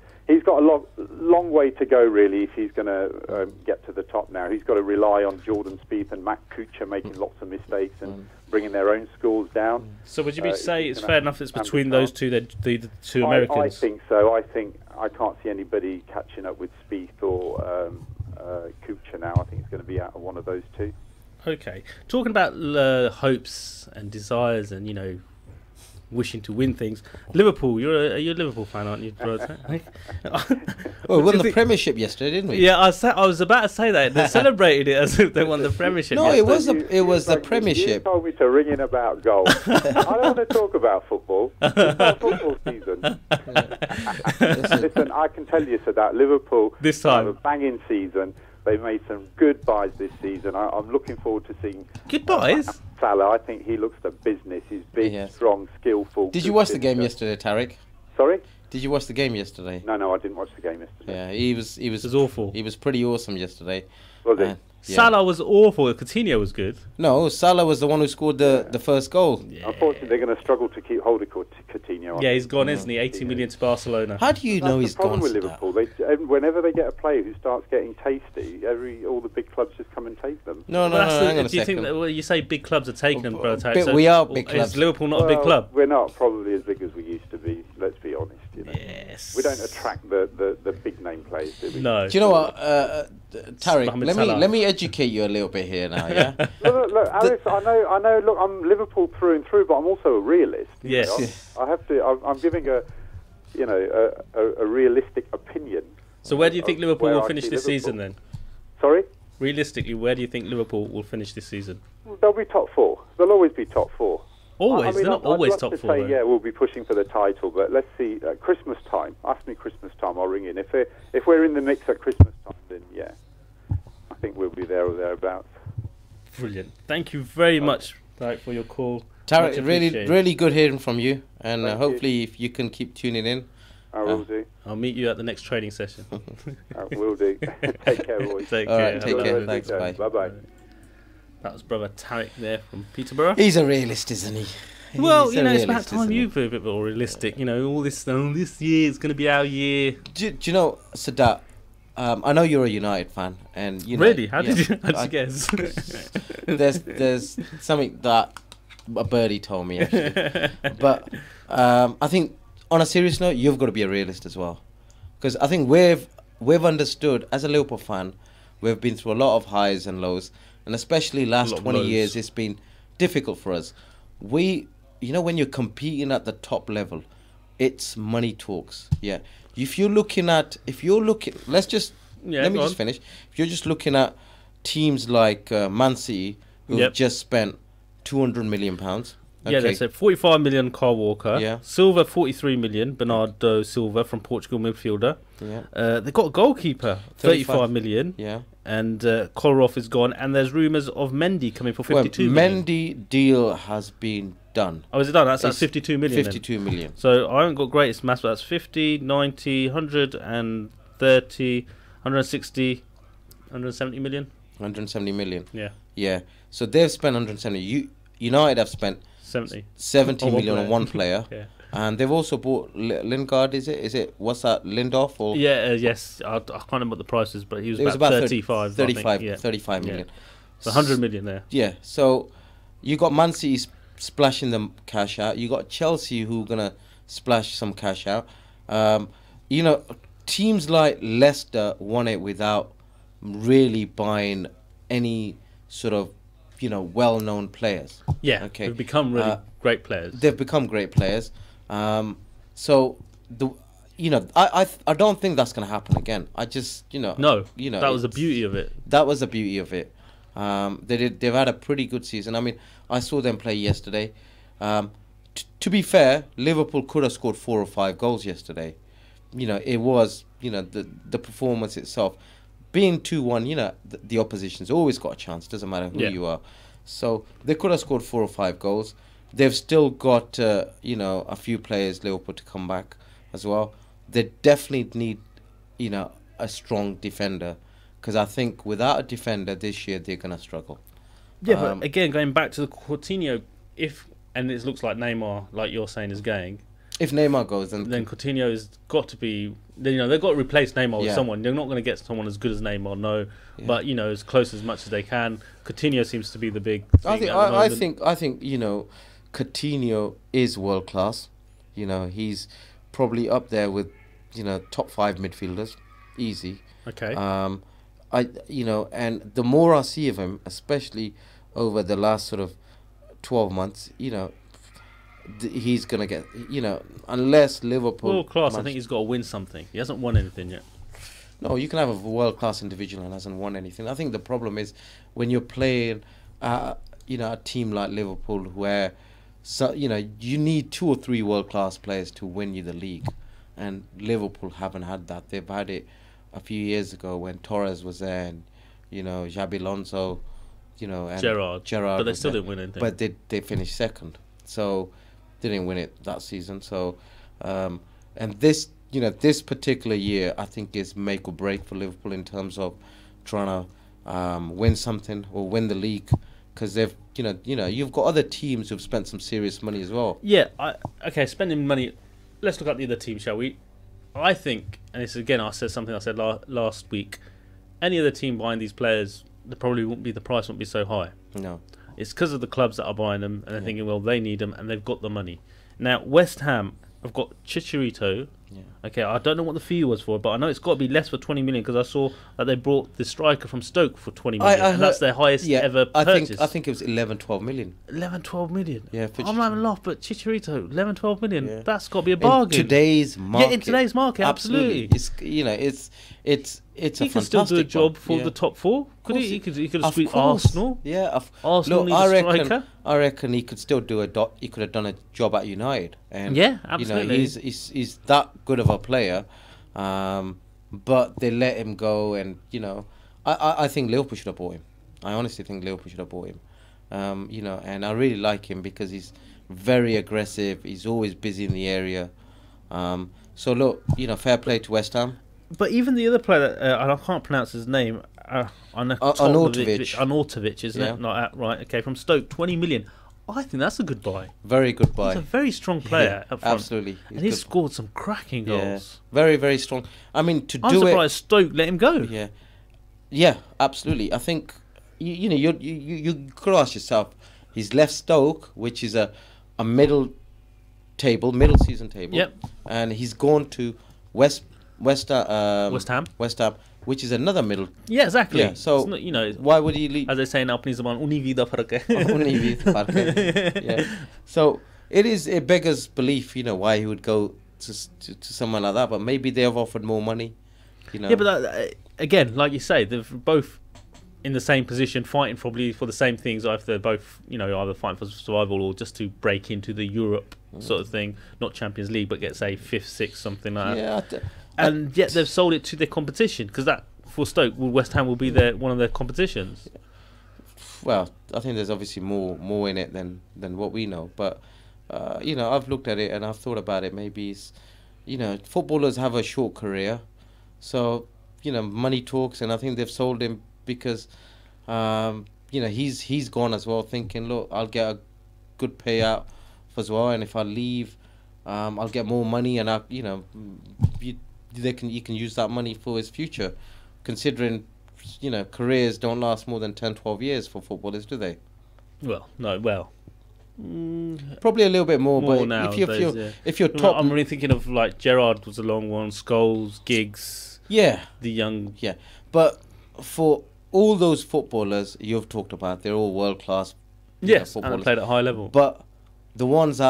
got a long way to go, really, if he's going to get to the top now. He's got to rely on Jordan Spieth and Matt Kuchar making lots of mistakes and bringing their own scores down. So would you say it's fair enough it's between those two, the 2 Americans? I think so. I can't see anybody catching up with Spieth or Kuchar now. I think it's going to be out of one of those 2. Okay. Talking about hopes and desires and, you know, wishing to win things. Liverpool, you're a Liverpool fan, aren't you? Well, we won the Premiership yesterday, didn't we? Yeah, I was about to say that. They celebrated it as if they won the Premiership. No, yesterday. it was the Premiership. You told me to ring in about golf. I don't want to talk about football. It's not football season. Listen, I can tell you, that Liverpool this time have a banging season. They've made some good buys this season. I'm looking forward to seeing good buys. Salah, I think he looks to business. He's big, strong, skillful. Did you watch the game yesterday, Tarek? Sorry? Did you watch the game yesterday? No, I didn't watch the game yesterday. Yeah, he was awful. He was pretty awesome yesterday. Was he? Yeah. Salah was awful. Coutinho was good. No, Salah was the one who scored the first goal. Yeah. Unfortunately, they're going to struggle to keep hold of Coutinho. Yeah, he's gone, isn't he? 80 million to Barcelona. How do you know he's gone? That's the problem with Liverpool. Whenever they get a player who starts getting tasty, all the big clubs just come and take them. No, hang on a do you second. think that, well, you say big clubs are taking them, bro? We are big clubs. Is Liverpool not a big club? We're not probably as big as we used to be. Let's be honest. You know? Yes. We don't attract the big name players, do we? No. Do you know what, Tariq? Salah. Let me educate you a little bit here now. Yeah. Look, Alex. I know. Look, I'm Liverpool through and through, but I'm also a realist. Yes. I have to. I'm giving a realistic opinion. So where do you think Liverpool where will I finish see this Liverpool. season then? Sorry? Realistically, where do you think Liverpool will finish this season? They'll be top four. They'll always be top four. Always? They're not always I'd love top to four, say, though. yeah, we'll be pushing for the title, but let's see. Christmas time. Ask me Christmas time. I'll ring in. If we're in the mix at Christmas time, then yeah, I think we'll be there or thereabouts. Brilliant. Thank you very much, Tarek, for your call. Tarek, Much really, appreciated. really good hearing from you, and Thank hopefully if you can keep tuning in. I will do. I'll meet you at the next training session. Will do. Take care, boys. Take All care. right, take care. Thanks, bye. Bye-bye. That was brother Tarek there from Peterborough. He's a realist, isn't he? Well, He's you a know, it's about realist, time isn't you he? were a bit more realistic. You know, all this year is going to be our year. Do you know, Sadat? I know you're a United fan, and you know. Really? How yeah, did you guess? there's something that a birdie told me actually, but I think on a serious note, you've got to be a realist as well, because I think we've understood as a Liverpool fan, we've been through a lot of highs and lows, and especially last 20 years, it's been difficult for us. When you're competing at the top level, it's money talks. Yeah. Let me just finish. If you're just looking at teams like Man City, who've just spent £200 million. Yeah, they said 45 million Kyle Walker. Yeah. Silva 43 million, Bernardo Silva from Portugal midfielder. Yeah. They've got a goalkeeper, 35 million. Yeah. And Kolarov is gone, and there's rumours of Mendy coming for 52 million. Mendy deal has been done. Oh, is it done? That's 52 million. 52 million. So I haven't got greatest maths, but that's 50, 90, 130, 160, 170 million. 170 million. Yeah. Yeah. So they've spent 170. United have spent 70 million on one player. Yeah. And they've also bought Lingard, is it? What's that, Lindoff? Or yes. I can't remember what the price is, but he was about 35. 35 million. So 100 million there. Yeah. So you got Man City splashing them cash out. You got Chelsea who are going to splash some cash out. Teams like Leicester won it without really buying any sort of, well-known players. Yeah. Okay. They've become really great players. They've become great players. I don't think that's going to happen again. I just, No. That was the beauty of it. That was the beauty of it. They've had a pretty good season. I mean, I saw them play yesterday. To be fair, Liverpool could have scored 4 or 5 goals yesterday. It was, the performance itself. Being 2-1, the opposition's always got a chance. Doesn't matter who you are. So they could have scored 4 or 5 goals. They've still got, a few players, Liverpool, to come back as well. They definitely need, a strong defender. Because I think without a defender this year, they're going to struggle. Yeah, but again, going back to the Coutinho, and it looks like Neymar, like you're saying, is going. If Neymar goes, then Coutinho has got to be. They've got to replace Neymar with someone. They're not going to get someone as good as Neymar, no. Yeah. But as close as much as they can. Coutinho seems to be the big thing. I think Coutinho is world class. He's probably up there with top 5 midfielders, easy. Okay. And the more I see of him, especially over the last sort of 12 months, he's going to get, unless Liverpool... World class, I think he's got to win something. He hasn't won anything yet. No, you can have a world-class individual and hasn't won anything. I think the problem is when you're playing, a team like Liverpool where, you need 2 or 3 world-class players to win you the league. And Liverpool haven't had that. They've had it a few years ago when Torres was there and, Xabi Alonso, and Gerrard. But they still didn't win anything. But they finished second. So they didn't win it that season. So And this, this particular year, I think is make or break for Liverpool in terms of trying to win something or win the league, because they've, you've got other teams who've spent some serious money as well. Yeah, okay, spending money. Let's look at the other team, shall we? I think, and this again, I said something I said last week. Any other team buying these players, the price won't be so high. No, it's because of the clubs that are buying them, and they're thinking, well, they need them, and they've got the money. Now, West Ham have got Chicharito. Yeah. Okay, I don't know what the fee was for, but I know it's got to be less for 20 million, because I saw that they brought the striker from Stoke for 20 million. And that's their highest ever purchase. I think it was 11-12 million. 11-12 million. Yeah, I'm not even laugh, but Chicharito, 11-12 million. That's got to be a bargain. In today's market. Yeah, in today's market, absolutely. It's he a can fantastic still do a job one. for the top four. Could he? He could have squeezed course. Arsenal. Yeah, Arsenal needs a striker. I reckon he could still do he could have done a job at United. And yeah, absolutely. He's that good of a player, but they let him go. And I think Liverpool should have bought him. I honestly think Liverpool should have bought him. And I really like him because he's very aggressive. He's always busy in the area. So look, fair play to West Ham. But even the other player, and I can't pronounce his name, Arnautovic, isn't it? Not that right? Okay, from Stoke, 20 million. I think that's a good buy. Very good buy. He's a very strong player up front. Absolutely. He's scored some cracking goals. Yeah. Very, very strong. I mean, I'm surprised Stoke let him go. Yeah. Yeah, absolutely. I think, you could ask yourself, he's left Stoke, which is a middle season table. Yep. And he's gone to West Ham, which is another middle. Yeah, exactly. Yeah, so not, why would he leave? As they say in Apni Zaman, univida farke. Yeah. So it beggars belief, why he would go to someone like that. But maybe they have offered more money. Yeah, but again, like you say, they're both in the same position, fighting probably for the same things. If they're both, either fighting for survival or just to break into the Europe sort of thing, not Champions League, but get say 5th, 6th, something like that. Yeah. And yet they've sold it to their competition, because that for Stoke, West Ham will be one of their competitions. Well, I think there's obviously more in it than what we know. But I've looked at it and I've thought about it. Maybe it's, footballers have a short career, so money talks, and I think they've sold him because he's gone as well, thinking, look, I'll get a good payout as well, and if I leave, I'll get more money, and you can use that money for his future, considering careers don't last more than 10-12 years for footballers, do they? Probably a little bit more, but now, if you're top, I'm really thinking of like Gerrard was a long one, Scholes, Giggs, the young, but for all those footballers you've talked about, they're all world class. Yes, and played at a high level. But the ones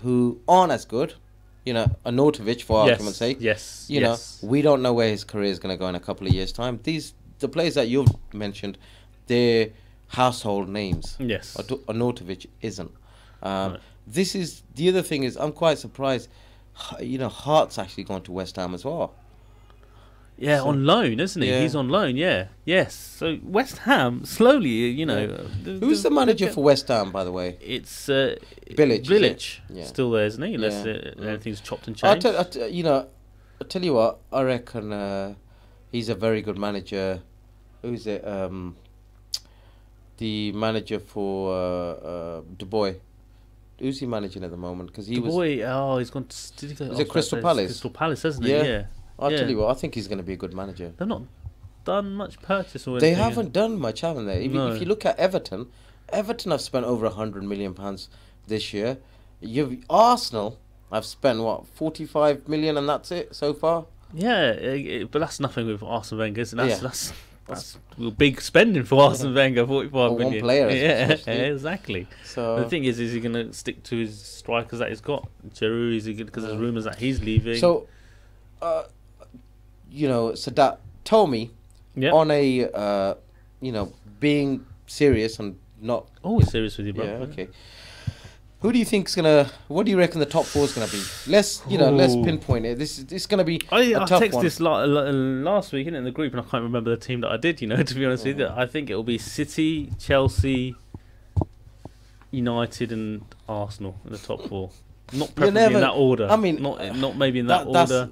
who aren't as good, Arnautovic, for argument's sake, we don't know where his career is going to go in a couple of years' time. The players that you've mentioned, they're household names. Yes, Arnautovic isn't. Right. This is the other thing is I'm quite surprised. Hart's actually gone to West Ham as well. Yeah, so, on loan, isn't he? Yeah. He's on loan, Yes. So West Ham, slowly, Who's the manager for West Ham, by the way? It's Bilic. Still there, isn't he? Unless anything's chopped and changed. I'll tell you what, I reckon he's a very good manager. Who's it? The manager for Du Bois. Who's he managing at the moment? Because he's gone. Did he go? Is it Crystal Palace? Crystal Palace, hasn't he? Yeah. I'll tell you what, I think he's going to be a good manager. They've not done much purchase or anything. They haven't done much, haven't they? If No. you look at Everton have spent over £100 million this year. Arsenal have spent, 45 million, and that's it so far? Yeah, but that's nothing with Arsene Wenger, isn't it? That's big spending for Arsene Wenger, 45 million. One player, exactly. So the thing is he going to stick to his strikers that he's got? Giroud, is he because there's rumours that he's leaving? So, Sadat told me on a, being serious and not always serious with you, bro. Yeah, okay. Who do you think's what do you reckon the top 4 is gonna be? Let's pinpoint it. This is gonna be a tough texted one. this last week in the group, and I can't remember the team that I did. To be honest with you, I think it will be City, Chelsea, United, and Arsenal in the top 4. Not preferably in that order. I mean, not maybe in that order.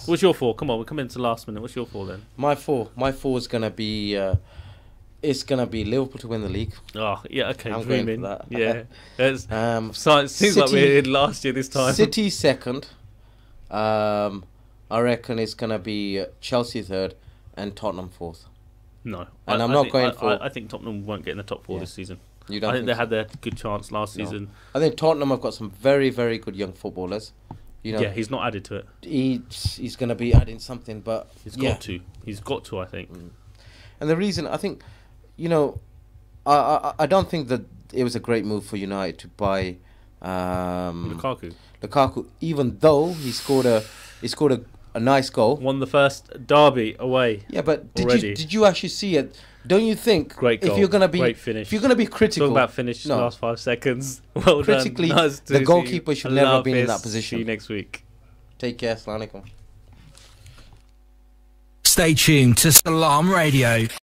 What's your 4? Come on, we're coming to the last minute. What's your 4 then? My 4 is gonna be. It's gonna be Liverpool to win the league. Oh yeah, okay. I'm dreaming. going for that. Yeah, it seems like we did last year this time. City second. I reckon it's gonna be Chelsea third and Tottenham fourth. No, and I'm not going for. I think Tottenham won't get in the top 4 this season. You don't I think they had their good chance last season. I think Tottenham have got some very, very good young footballers. You know, yeah, he's not added to it. He's going to be adding something, but he's got to. He's got to, I think. And the reason, I think, you know, I don't think that it was a great move for United to buy Lukaku. Lukaku, even though he scored a nice goal. Won the first derby away. Yeah, but did you actually see it? Don't you think? Great goal. If you're gonna be great finish. If you're gonna be critical, talk about finish last 5 seconds. Well critically, done. The goalkeeper should never have been in that position. See you next week. Take care. Assalamu alaikum. Stay tuned to Salaam Radio.